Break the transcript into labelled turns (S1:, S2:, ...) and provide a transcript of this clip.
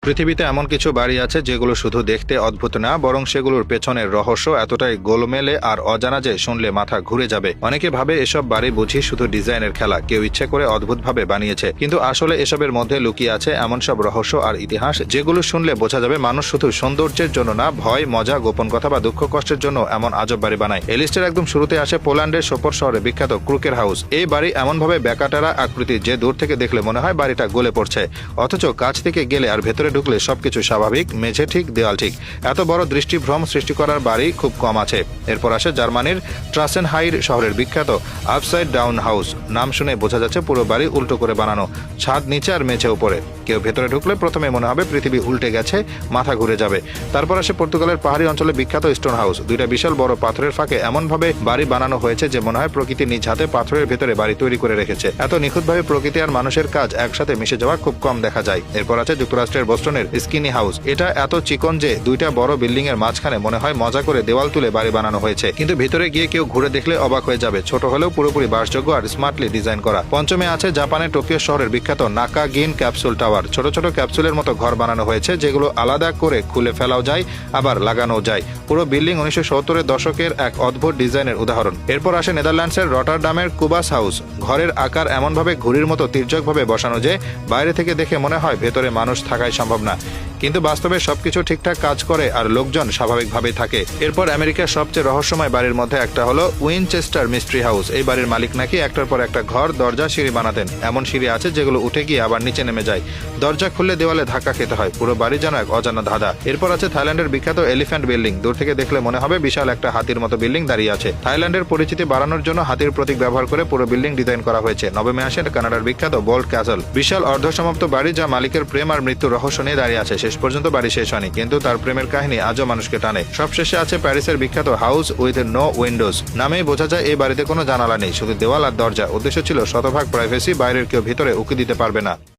S1: পৃথিবীতে এমন কিছু বাড়ি আছে যেগুলো শুধু দেখতে অদ্ভুত না, বরং সেগুলোর পেছনের রহস্য এতটাই গোলমেলে আর অজানা যে শুনলে মাথা ঘুরে যাবে। অনেকে ভাবে এসব বাড়ি বুঝি শুধু ডিজাইনের খেলা, কেউ ইচ্ছে করে অদ্ভুতভাবে বানিয়েছে, কিন্তু আসলে এসবের মধ্যে লুকিয়ে আছে এমন সব রহস্য আর ইতিহাস যেগুলো শুনলে বোঝা যাবে মানুষ শুধু সৌন্দর্যের জন্য না, ভয়, মজা, গোপন কথা বা দুঃখ কষ্টের জন্য এমন আজব বাড়ি বানায়। এই লিস্টের একদম শুরুতে আসে পোল্যান্ডের সোপর শহরে বিখ্যাত ক্রুকের হাউস। এই বাড়ি এমনভাবে ব্যাকাটারা আকৃতি যে দূর থেকে দেখলে মনে হয় বাড়িটা গলে পড়ছে, অথচ কাছ থেকে গেলে আর ভেতরে ঢুকলে সবকিছু স্বাভাবিক, মেঝে ঠিক, দেওয়াল ঠিক। এত বড় দৃষ্টিভ্রম সৃষ্টি করার বাড়ি খুব কম আছে। এরপর আসে জার্মানির ট্রাসেনহাইর শহরের বিখ্যাত আপসাইড ডাউন হাউস। নাম শুনে বোঝা যাচ্ছে পুরো বাড়ি উল্টো করে বানানো, ছাদ নিচে আর মেঝে উপরে। কেউ ভেতরে ঢুকলে প্রথমে মনে হবে পৃথিবী উল্টে গেছে, মাথা ঘুরে যাবে। তারপর আসে পর্তুগালের পাহাড়ি অঞ্চলে বিখ্যাত স্টোন হাউস। দুইটা বিশাল বড় পাথরের ফাঁকে এমনভাবে বাড়ি বানানো হয়েছে যে মনে হয় প্রকৃতি নিজ হাতে পাথরের ভেতরে বাড়ি তৈরি করে রেখেছে। এত নিখুঁতভাবে প্রকৃতি আর মানুষের কাজ একসাথে মিশে যাওয়া খুব কম দেখা যায়। এরপর আছে যুক্তরাষ্ট্রের বোস্টনের স্কিনি হাউস। এটা এত চিকন যে দুইটা বড় বিল্ডিং এর মাঝখানে মনে হয় মজা করে দেওয়াল তুলে বাড়ি বানানো হয়েছে, কিন্তু ভিতরে গিয়ে কেউ ঘুরে দেখলে অবাক হয়ে যাবে। ছোট হলেও পুরোপুরি বাসযোগ্য আর স্মার্টলি ডিজাইন করা। পঞ্চমে আছে জাপানের টোকিও শহরের বিখ্যাত নাকাগিন ক্যাপসুল টাওয়ার। ছোট ছোট ক্যাপসুলের মতো ঘর বানানো হয়েছে যেগুলো আলাদা করে খুলে ফেলাও যায়, আবার লাগানো যায়। পুরো বিল্ডিং 1970-এর দশকের এক অদ্ভুত ডিজাইনের উদাহরণ। এরপর আসে নেদারল্যান্ডসের রটারডামের কুবাস হাউস। ঘরের আকার এমনভাবে ঘুড়ির মতো তির্যকভাবে বসানো যে বাইরে থেকে দেখে মনে হয় ভেতরে মানুষ থাকাই সম্ভব না, কিন্তু বাস্তবে সবকিছু ঠিকঠাক কাজ করে আর লোকজন স্বাভাবিকভাবেই থাকে। এরপর আমেরিকার সবচেয়ে রহস্যময় বাড়ির মধ্যে একটা হলো উইনচেস্টার মিস্ট্রি হাউস। এই বাড়ির মালিক নাকি একটার পর একটা ঘর, দরজা, সিঁড়ি বানাতেন। এমন সিঁড়ি আছে যেগুলো উঠে গিয়ে আবার নিচে নেমে যায়, দরজা খুললে দেওয়ালে ধাক্কা খেতে হয়, পুরো বাড়ি যেন এক অজানা ধাঁধা। এরপর আছে থাইল্যান্ডের বিখ্যাত এলিফ্যান্ট বিল্ডিং। দূর থেকে দেখলে মনে হবে বিশাল একটা হাতির মতো বিল্ডিং দাঁড়িয়ে আছে। থাইল্যান্ডের পরিচিতি বাড়ানোর জন্য হাতির প্রতীক ব্যবহার করে পুরো বিল্ডিং ডিজাইন করা হয়েছে। নবমে আসে কানাডার বিখ্যাত বোল্ট ক্যাসল। বিশাল অর্ধসমাপ্ত বাড়ি যা মালিকের প্রেম আর মৃত্যুর রহস্য নিয়ে দাঁড়িয়ে আছে। শেষ পর্যন্ত বাড়ি শেষ হয়নি, কিন্তু তার প্রেমের কাহিনী আজও মানুষকে টানে। সবশেষে আছে প্যারিসের বিখ্যাত হাউস উইথ নো উইন্ডোজ। নামেই বোঝা যায় এই বাড়িতে কোনো জানালা নেই, শুধু দেওয়াল আর দরজা। উদ্দেশ্য ছিল শতভাগ প্রাইভেসি, বাইরের কেউ ভিতরে উকি দিতে পারবে না।